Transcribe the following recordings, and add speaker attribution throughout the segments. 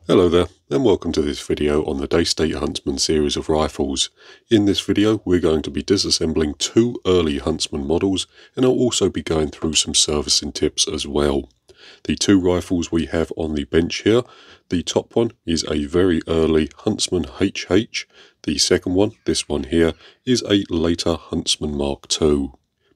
Speaker 1: Hello there, and welcome to this video on the Daystate Huntsman series of rifles. In this video we're going to be disassembling two early Huntsman models, and I'll also be going through some servicing tips as well. The two rifles we have on the bench here, the top one is a very early Huntsman HH, the second one, this one here, is a later Huntsman Mark II.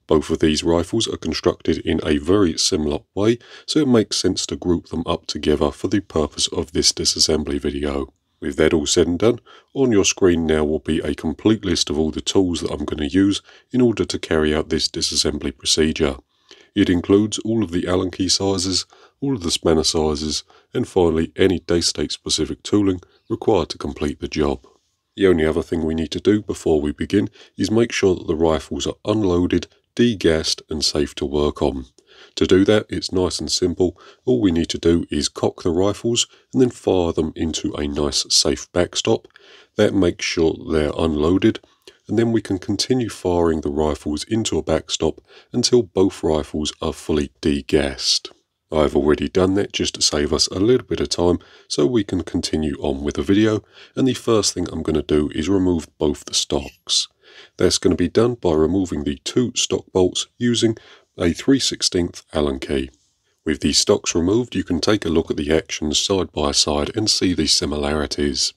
Speaker 1: Both of these rifles are constructed in a very similar way, so it makes sense to group them up together for the purpose of this disassembly video. With that all said and done, on your screen now will be a complete list of all the tools that I'm going to use in order to carry out this disassembly procedure. It includes all of the Allen key sizes, all of the spanner sizes, and finally any Daystate specific tooling required to complete the job. The only other thing we need to do before we begin is make sure that the rifles are unloaded, degassed and safe to work on. To do that, it's nice and simple. All we need to do is cock the rifles and then fire them into a nice safe backstop. That makes sure they're unloaded, and then we can continue firing the rifles into a backstop until both rifles are fully degassed. I've already done that just to save us a little bit of time so we can continue on with the video, and the first thing I'm going to do is remove both the stocks. That's going to be done by removing the two stock bolts using a 3/16 Allen key. With the stocks removed, you can take a look at the actions side by side and see the similarities.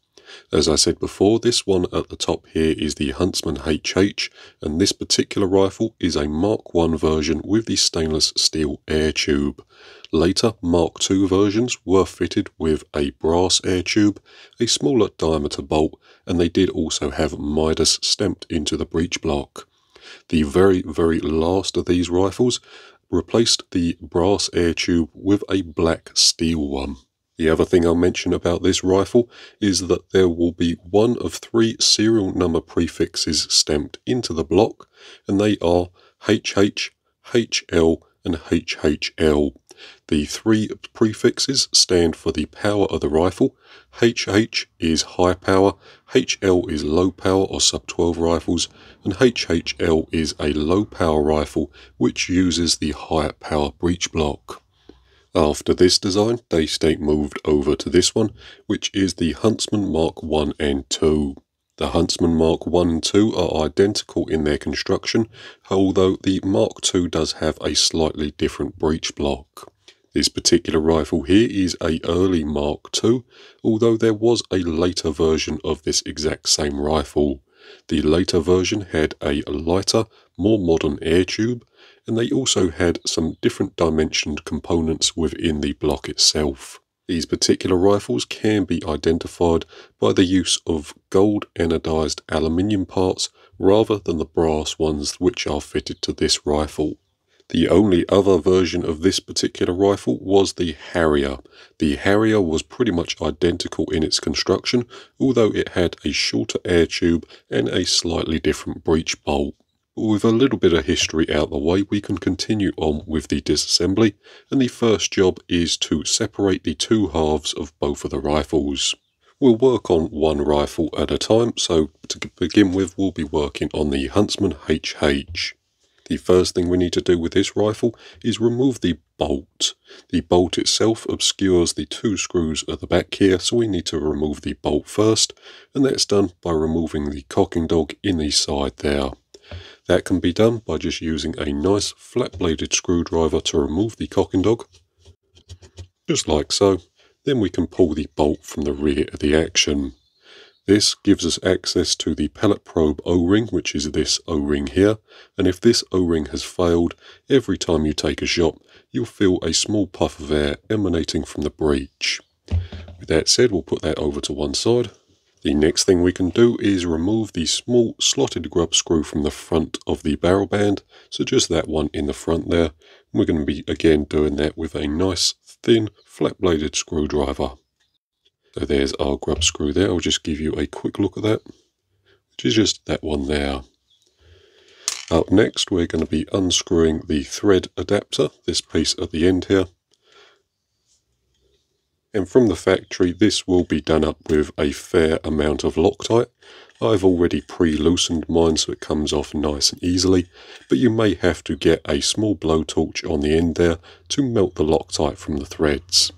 Speaker 1: As I said before, this one at the top here is the Huntsman HH, and this particular rifle is a Mark I version with the stainless steel air tube. Later Mark II versions were fitted with a brass air tube, a smaller diameter bolt, and they did also have Midas stamped into the breech block. The very last of these rifles replaced the brass air tube with a black steel one. The other thing I'll mention about this rifle is that there will be one of three serial number prefixes stamped into the block, and they are HH, HL and HHL. The three prefixes stand for the power of the rifle. HH is high power, HL is low power or sub 12 rifles, and HHL is a low power rifle which uses the higher power breech block. After this design, Daystate moved over to this one, which is the Huntsman Mark I and II. The Huntsman Mark I and II are identical in their construction, although the Mark II does have a slightly different breech block. This particular rifle here is a early Mark II, although there was a later version of this exact same rifle. The later version had a lighter, more modern air tube, and they also had some different dimensioned components within the block itself. These particular rifles can be identified by the use of gold anodized aluminium parts rather than the brass ones which are fitted to this rifle. The only other version of this particular rifle was the Harrier. The Harrier was pretty much identical in its construction, although it had a shorter air tube and a slightly different breech bolt. With a little bit of history out the way, we can continue on with the disassembly, and the first job is to separate the two halves of both of the rifles. We'll work on one rifle at a time, so to begin with we'll be working on the Huntsman HH. The first thing we need to do with this rifle is remove the bolt. The bolt itself obscures the two screws at the back here, so we need to remove the bolt first, and that's done by removing the cocking dog in the side there. That can be done by just using a nice flat-bladed screwdriver to remove the cocking dog, just like so. Then we can pull the bolt from the rear of the action. This gives us access to the pellet probe O-ring, which is this O-ring here, and if this O-ring has failed, every time you take a shot, you'll feel a small puff of air emanating from the breech. With that said, we'll put that over to one side. The next thing we can do is remove the small slotted grub screw from the front of the barrel band, so just that one in the front there. We're going to be again doing that with a nice thin flat-bladed screwdriver. So there's our grub screw there. I'll just give you a quick look at that, which is just that one there. Up next we're going to be unscrewing the thread adapter, this piece at the end here. And from the factory this will be done up with a fair amount of Loctite. I've already pre-loosened mine so it comes off nice and easily, but you may have to get a small blowtorch on the end there to melt the Loctite from the threads.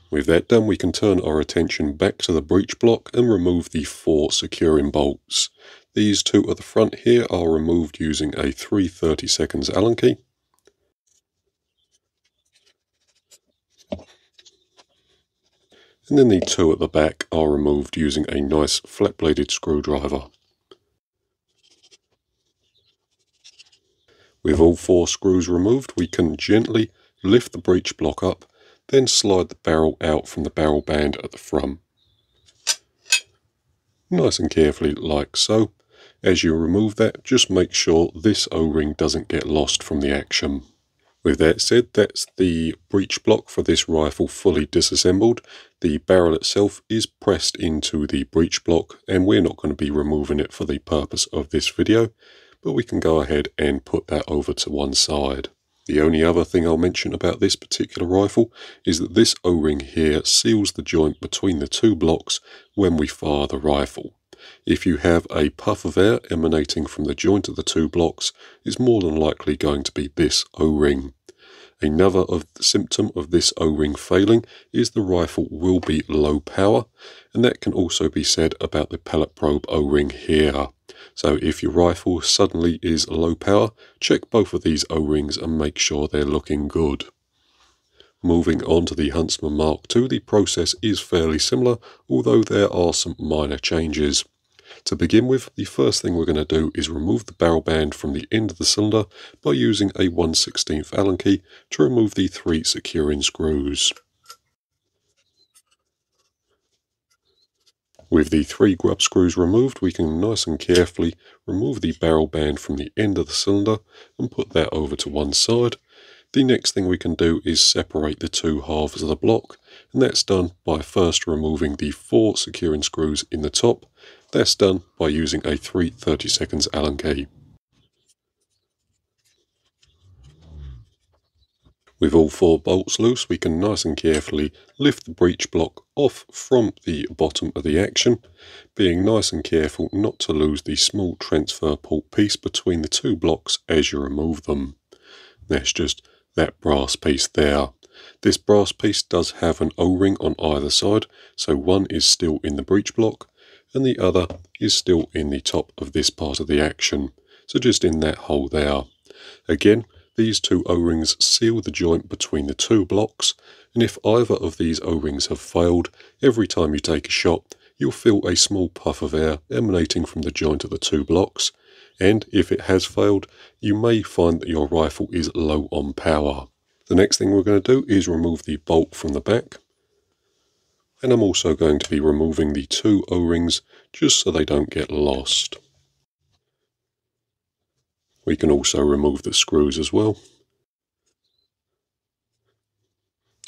Speaker 1: With that done, we can turn our attention back to the breech block and remove the 4 securing bolts. These 2 at the front here are removed using a 3/32 Allen key. And then the 2 at the back are removed using a nice flat-bladed screwdriver. With all 4 screws removed, we can gently lift the breech block up, then slide the barrel out from the barrel band at the front. Nice and carefully like so. As you remove that, just make sure this O-ring doesn't get lost from the action. With that said, that's the breech block for this rifle fully disassembled. The barrel itself is pressed into the breech block, and we're not going to be removing it for the purpose of this video, but we can go ahead and put that over to one side. The only other thing I'll mention about this particular rifle is that this O-ring here seals the joint between the 2 blocks when we fire the rifle. If you have a puff of air emanating from the joint of the 2 blocks, it's more than likely going to be this O-ring. Another symptom of this O-ring failing is the rifle will be low power, and that can also be said about the pellet probe O-ring here. So if your rifle suddenly is low power, check both of these O-rings and make sure they're looking good. Moving on to the Huntsman Mark II, the process is fairly similar, although there are some minor changes. To begin with, the first thing we're going to do is remove the barrel band from the end of the cylinder by using a 1/16 Allen key to remove the 3 securing screws. With the 3 grub screws removed, we can nice and carefully remove the barrel band from the end of the cylinder and put that over to one side. The next thing we can do is separate the 2 halves of the block, and that's done by first removing the 4 securing screws in the top. That's done by using a 3/32 Allen key. With all 4 bolts loose, we can nice and carefully lift the breech block off from the bottom of the action, being nice and careful not to lose the small transfer port piece between the 2 blocks as you remove them. That's just that brass piece there. This brass piece does have an O-ring on either side, so one is still in the breech block, and the other is still in the top of this part of the action, so just in that hole there. Again, these 2 O-rings seal the joint between the 2 blocks, and if either of these O-rings have failed, every time you take a shot, you'll feel a small puff of air emanating from the joint of the 2 blocks, and if it has failed, you may find that your rifle is low on power. The next thing we're going to do is remove the bolt from the back, and I'm also going to be removing the 2 O-rings just so they don't get lost. We can also remove the screws as well.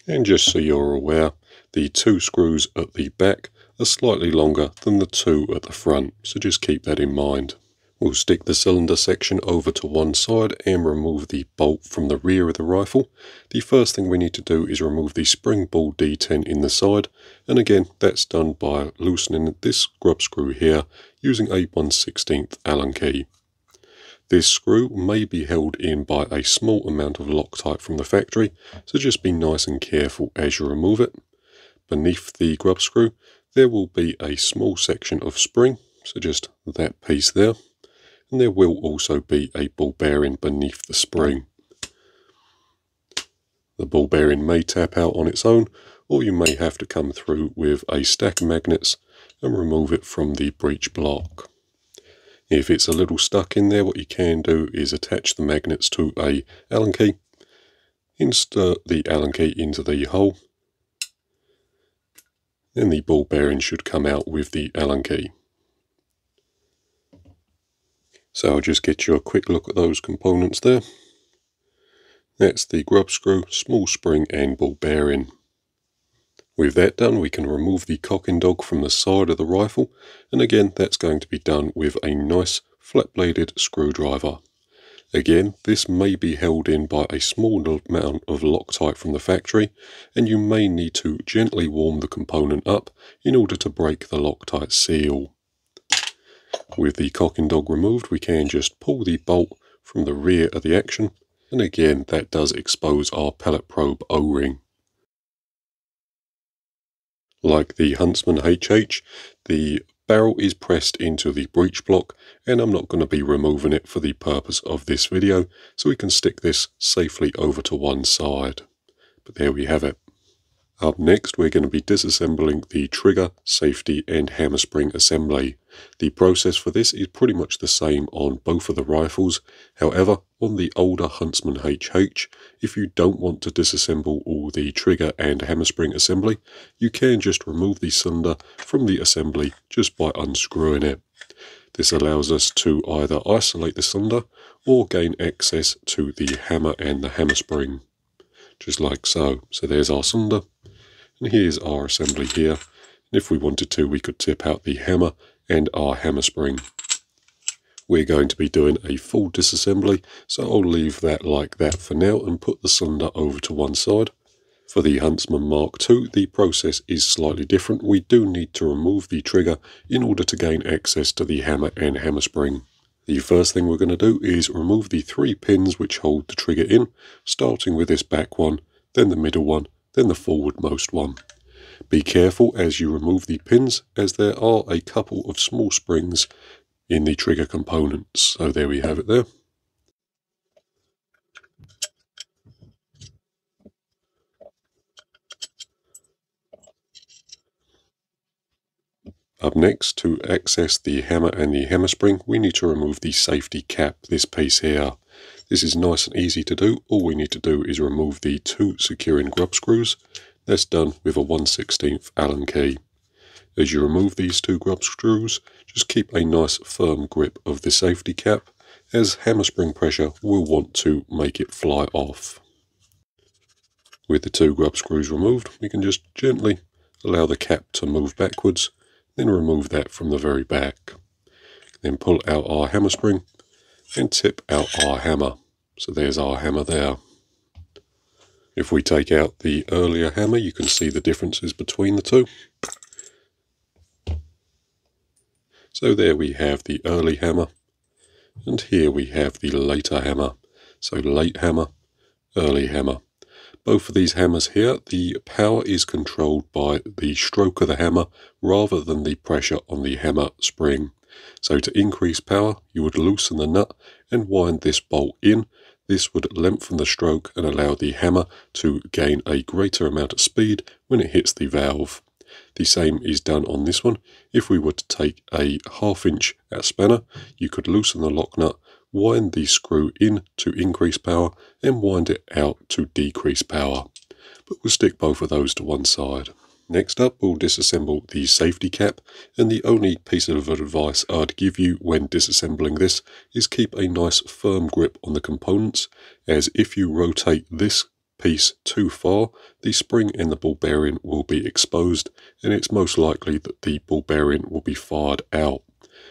Speaker 1: And just so you're aware, the 2 screws at the back are slightly longer than the 2 at the front, so just keep that in mind. We'll stick the cylinder section over to one side and remove the bolt from the rear of the rifle. The first thing we need to do is remove the spring ball D10 in the side, and again that's done by loosening this grub screw here using a 1/16 Allen key. This screw may be held in by a small amount of Loctite from the factory, so just be nice and careful as you remove it. Beneath the grub screw there will be a small section of spring, so just that piece there. And there will also be a ball bearing beneath the spring. The ball bearing may tap out on its own, or you may have to come through with a stack of magnets and remove it from the breech block. If it's a little stuck in there, what you can do is attach the magnets to a Allen key, insert the Allen key into the hole, and the ball bearing should come out with the Allen key. So I'll just get you a quick look at those components there. That's the grub screw, small spring and ball bearing. With that done, we can remove the cock and dog from the side of the rifle, and again that's going to be done with a nice flat-bladed screwdriver. Again, this may be held in by a small amount of Loctite from the factory, and you may need to gently warm the component up in order to break the Loctite seal. With the cock and dog removed, we can just pull the bolt from the rear of the action, and again that does expose our pellet probe O-ring. Like the Huntsman HH, the barrel is pressed into the breech block, and I'm not going to be removing it for the purpose of this video, so we can stick this safely over to one side. But there we have it. Up next, we're going to be disassembling the trigger, safety and hammer spring assembly. The process for this is pretty much the same on both of the rifles. However, on the older Huntsman HH, if you don't want to disassemble all the trigger and hammer spring assembly, you can just remove the cylinder from the assembly just by unscrewing it. This allows us to either isolate the cylinder or gain access to the hammer and the hammer spring, just like so. So there's our cylinder. And here's our assembly here. And if we wanted to, we could tip out the hammer and our hammer spring. We're going to be doing a full disassembly, so I'll leave that like that for now and put the cylinder over to one side. For the Huntsman Mark II, the process is slightly different. We do need to remove the trigger in order to gain access to the hammer and hammer spring. The first thing we're going to do is remove the 3 pins which hold the trigger in, starting with this back one, then the middle one, then the forwardmost one. Be careful as you remove the pins, as there are a couple of small springs in the trigger components. So there we have it there. Up next, to access the hammer and the hammer spring, we need to remove the safety cap, this piece here. This is nice and easy to do. All we need to do is remove the 2 securing grub screws. That's done with a 1/16 Allen key. As you remove these 2 grub screws, just keep a nice firm grip of the safety cap, as hammer spring pressure will want to make it fly off. With the 2 grub screws removed, we can just gently allow the cap to move backwards, then remove that from the very back. Then pull out our hammer spring and tip out our hammer. So there's our hammer there. If we take out the earlier hammer, you can see the differences between the two. So there we have the early hammer, and here we have the later hammer. So late hammer, early hammer. Both of these hammers here, the power is controlled by the stroke of the hammer rather than the pressure on the hammer spring. So to increase power, you would loosen the nut and wind this bolt in. This would lengthen the stroke and allow the hammer to gain a greater amount of speed when it hits the valve. The same is done on this one. If we were to take a 1/2 inch spanner, you could loosen the lock nut, wind the screw in to increase power, and wind it out to decrease power. But we'll stick both of those to one side. Next up, we'll disassemble the safety cap, and the only piece of advice I'd give you when disassembling this is keep a nice firm grip on the components, as if you rotate this piece too far, the spring and the ball bearing will be exposed, and it's most likely that the ball bearing will be fired out.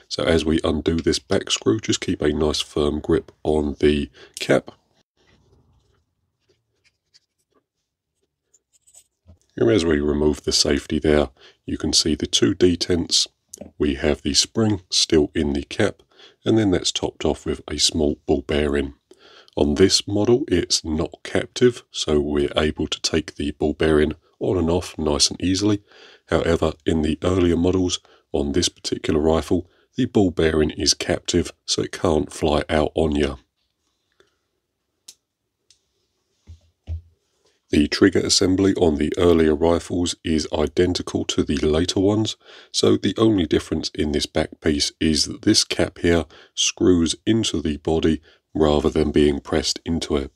Speaker 1: So as we undo this back screw, just keep a nice firm grip on the cap. And as we remove the safety there, you can see the 2 detents. We have the spring still in the cap, and then that's topped off with a small ball bearing. On this model, it's not captive, so we're able to take the ball bearing on and off nice and easily. However, in the earlier models, on this particular rifle, the ball bearing is captive, so it can't fly out on you. The trigger assembly on the earlier rifles is identical to the later ones, so the only difference in this back piece is that this cap here screws into the body rather than being pressed into it.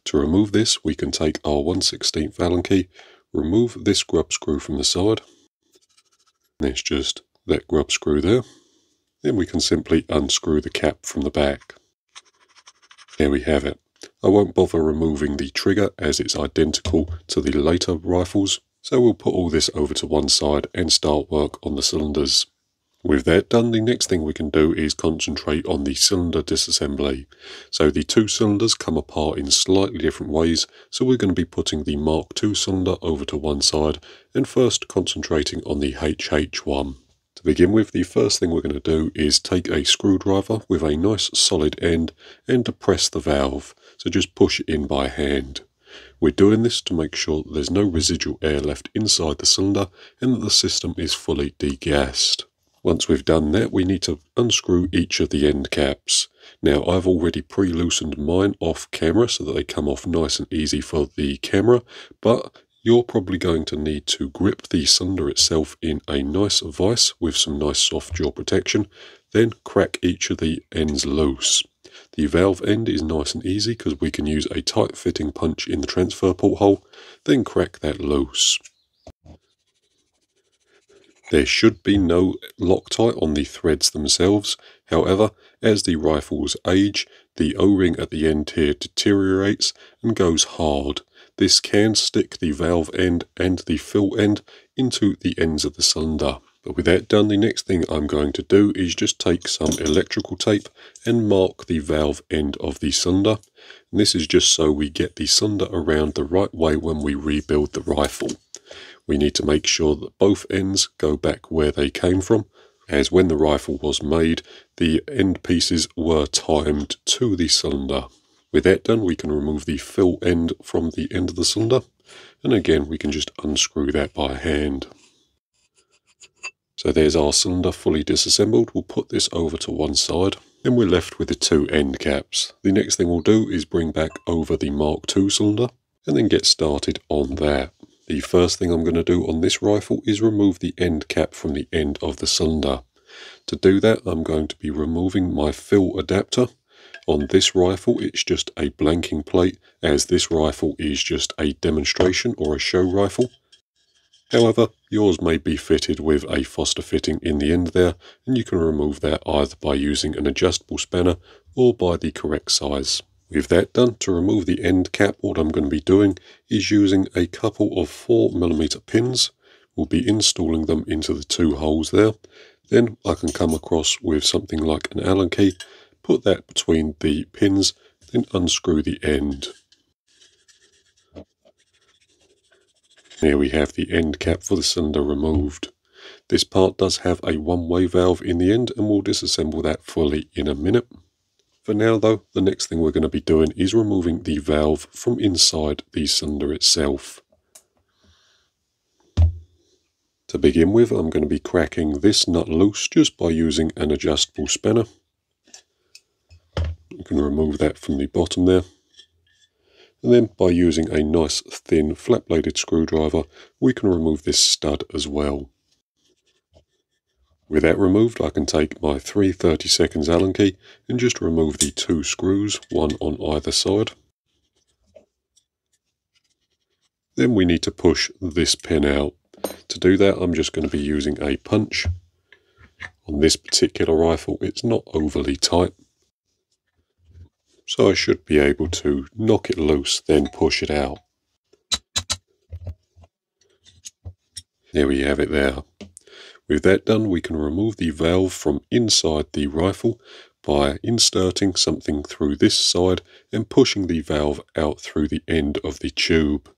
Speaker 1: To remove this, we can take our 1/16 Allen key, remove this grub screw from the side, and it's just that grub screw there. Then we can simply unscrew the cap from the back. There we have it. I won't bother removing the trigger as it's identical to the later rifles, so we'll put all this over to one side and start work on the cylinders. With that done, the next thing we can do is concentrate on the cylinder disassembly. So the 2 cylinders come apart in slightly different ways, so we're going to be putting the Mark II cylinder over to one side and first concentrating on the HH one. To begin with, the first thing we're going to do is take a screwdriver with a nice solid end and depress the valve, so just push it in by hand. We're doing this to make sure that there's no residual air left inside the cylinder and that the system is fully degassed. Once we've done that, we need to unscrew each of the end caps. Now, I've already pre-loosened mine off camera so that they come off nice and easy for the camera, but you're probably going to need to grip the cylinder itself in a nice vise with some nice soft jaw protection, then crack each of the ends loose. The valve end is nice and easy because we can use a tight fitting punch in the transfer port hole, then crack that loose. There should be no Loctite on the threads themselves. However, as the rifles age, the O-ring at the end here deteriorates and goes hard. This can stick the valve end and the fill end into the ends of the cylinder. But with that done, the next thing I'm going to do is just take some electrical tape and mark the valve end of the cylinder. And this is just so we get the cylinder around the right way when we rebuild the rifle. We need to make sure that both ends go back where they came from, as when the rifle was made, the end pieces were timed to the cylinder. With that done, we can remove the fill end from the end of the cylinder, and again we can just unscrew that by hand. So there's our cylinder fully disassembled. We'll put this over to one side, and we're left with the two end caps. The next thing we'll do is bring back over the Mark II cylinder, and then get started on that. The first thing I'm going to do on this rifle is remove the end cap from the end of the cylinder. To do that, I'm going to be removing my fill adapter. On this rifle, it's just a blanking plate, as this rifle is just a demonstration or a show rifle. However, yours may be fitted with a Foster fitting in the end there, and you can remove that either by using an adjustable spanner or by the correct size. With that done, to remove the end cap, what I'm going to be doing is using a couple of 4mm pins. We'll be installing them into the two holes there. Then I can come across with something like an Allen key, put that between the pins, then unscrew the end. Here we have the end cap for the cylinder removed. This part does have a one-way valve in the end, and we'll disassemble that fully in a minute. For now though, the next thing we're going to be doing is removing the valve from inside the cylinder itself. To begin with, I'm going to be cracking this nut loose just by using an adjustable spanner. You can remove that from the bottom there. And then by using a nice thin flat-bladed screwdriver, we can remove this stud as well. With that removed, I can take my 3/32 Allen key and just remove the two screws, one on either side. Then we need to push this pin out. To do that, I'm just going to be using a punch. On this particular rifle, it's not overly tight, so I should be able to knock it loose, then push it out. There we have it there. With that done, we can remove the valve from inside the rifle by inserting something through this side and pushing the valve out through the end of the tube.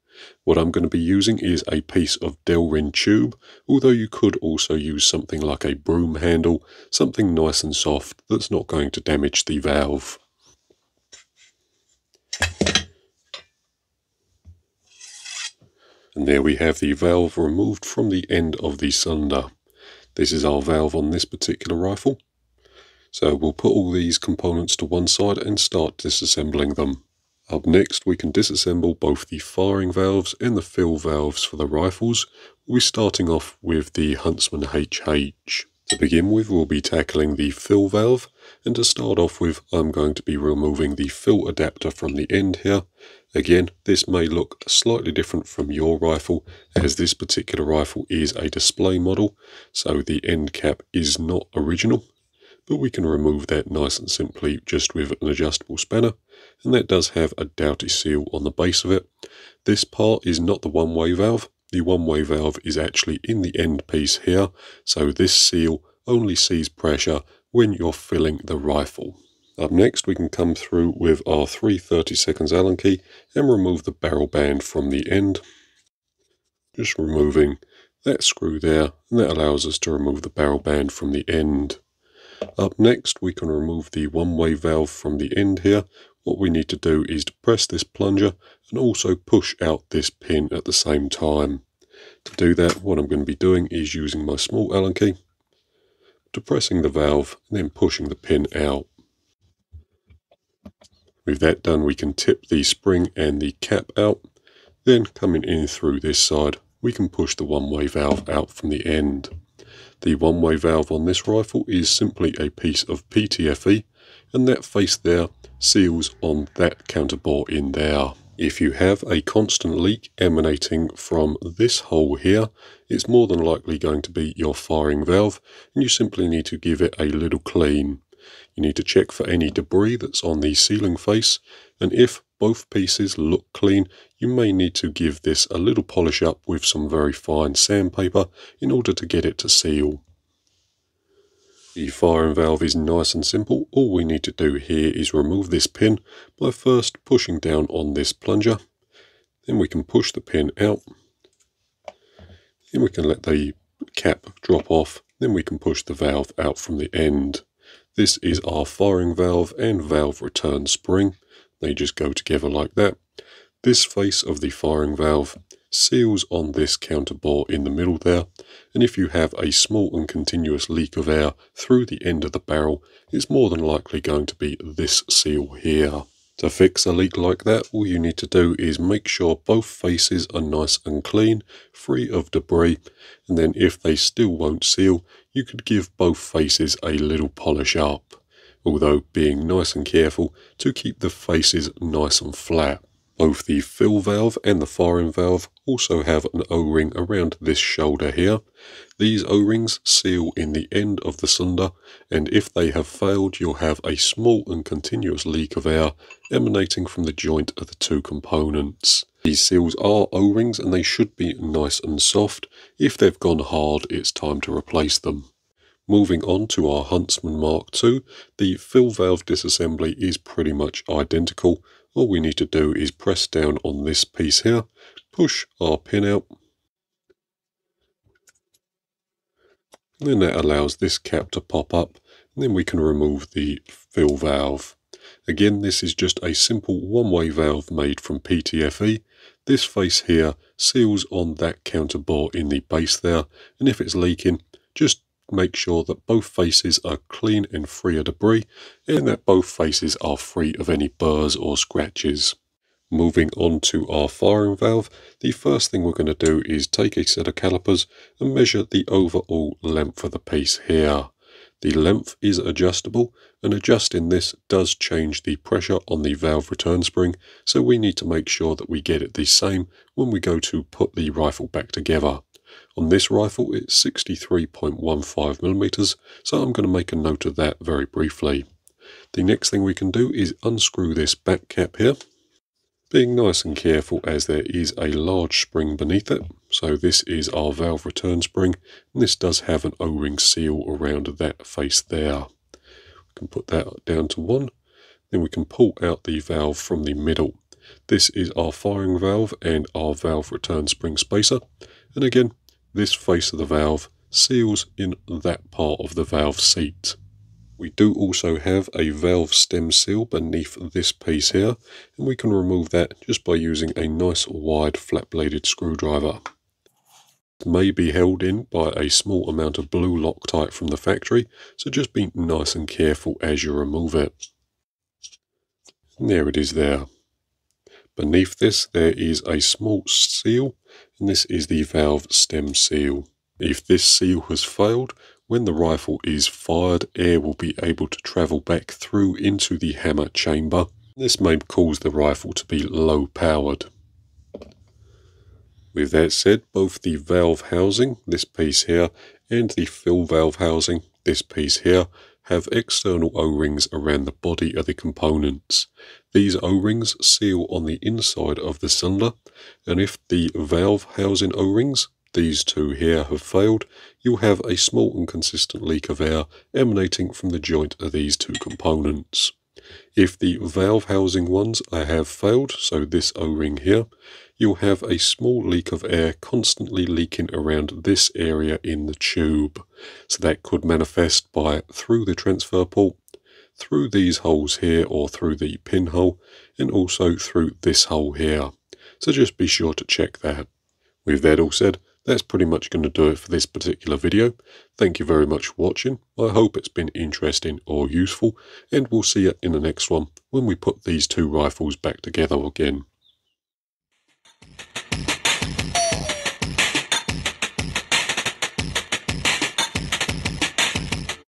Speaker 1: What I'm going to be using is a piece of Delrin tube, although you could also use something like a broom handle, something nice and soft that's not going to damage the valve. And there we have the valve removed from the end of the cylinder. This is our valve on this particular rifle. So we'll put all these components to one side and start disassembling them. Up next, we can disassemble both the firing valves and the fill valves for the rifles. We'll be starting off with the Huntsman HH. To begin with, we'll be tackling the fill valve, and to start off with, I'm going to be removing the fill adapter from the end here. Again, this may look slightly different from your rifle, as this particular rifle is a display model, so the end cap is not original. But we can remove that nice and simply just with an adjustable spanner, and that does have a Doughty seal on the base of it. This part is not the one-way valve. The one-way valve is actually in the end piece here, so this seal only sees pressure when you're filling the rifle. Up next, we can come through with our 3/32 Allen key and remove the barrel band from the end. Just removing that screw there, and that allows us to remove the barrel band from the end. Up next, we can remove the one-way valve from the end here. What we need to do is to press this plunger and also push out this pin at the same time. To do that, what I'm going to be doing is using my small Allen key, depressing the valve and then pushing the pin out. With that done, we can tip the spring and the cap out. Then coming in through this side, we can push the one-way valve out from the end. The one-way valve on this rifle is simply a piece of PTFE, and that face there seals on that counterbore in there. If you have a constant leak emanating from this hole here, it's more than likely going to be your firing valve, and you simply need to give it a little clean. You need to check for any debris that's on the sealing face, and if both pieces look clean, you may need to give this a little polish up with some very fine sandpaper in order to get it to seal. The firing valve is nice and simple. All we need to do here is remove this pin by first pushing down on this plunger. Then we can push the pin out. Then we can let the cap drop off. Then we can push the valve out from the end. This is our firing valve and valve return spring. They just go together like that. This face of the firing valve seals on this counterbore in the middle there, and if you have a small and continuous leak of air through the end of the barrel, it's more than likely going to be this seal here. To fix a leak like that, all you need to do is make sure both faces are nice and clean, free of debris, and then if they still won't seal, you could give both faces a little polish up, although being nice and careful to keep the faces nice and flat. Both the fill valve and the firing valve also have an O-ring around this shoulder here. These O-rings seal in the end of the cylinder, and if they have failed, you'll have a small and continuous leak of air emanating from the joint of the two components. These seals are O-rings and they should be nice and soft. If they've gone hard, it's time to replace them. Moving on to our Huntsman Mark II, the fill valve disassembly is pretty much identical. All we need to do is press down on this piece here, push our pin out, and then that allows this cap to pop up, and then we can remove the fill valve. Again, this is just a simple one-way valve made from PTFE. This face here seals on that counterbore in the base there, and if it's leaking, just make sure that both faces are clean and free of debris, and that both faces are free of any burrs or scratches. Moving on to our firing valve, the first thing we're going to do is take a set of calipers and measure the overall length of the piece here. The length is adjustable, and adjusting this does change the pressure on the valve return spring, so we need to make sure that we get it the same when we go to put the rifle back together. On this rifle it's 63.15mm, so I'm going to make a note of that very briefly. The next thing we can do is unscrew this back cap here, being nice and careful as there is a large spring beneath it. So this is our valve return spring, and this does have an O-ring seal around that face there. We can put that down to 1, then we can pull out the valve from the middle. This is our firing valve and our valve return spring spacer, and again, this face of the valve seals in that part of the valve seat. We do also have a valve stem seal beneath this piece here, and we can remove that just by using a nice wide flat-bladed screwdriver. It may be held in by a small amount of blue Loctite from the factory, so just be nice and careful as you remove it. And there it is there. Beneath this there is a small seal, and this is the valve stem seal. If this seal has failed, when the rifle is fired, air will be able to travel back through into the hammer chamber. This may cause the rifle to be low powered. With that said, both the valve housing, this piece here, and the fill valve housing, this piece here, have external O-rings around the body of the components. These O-rings seal on the inside of the cylinder, and if the valve housing O-rings, these two here, have failed, you'll have a small and consistent leak of air emanating from the joint of these two components. If the valve housing ones have failed, so this O-ring here, you'll have a small leak of air constantly leaking around this area in the tube. So that could manifest by through the transfer port, through these holes here or through the pinhole, and also through this hole here. So just be sure to check that. With that all said, that's pretty much going to do it for this particular video. Thank you very much for watching. I hope it's been interesting or useful, and we'll see you in the next one when we put these two rifles back together again.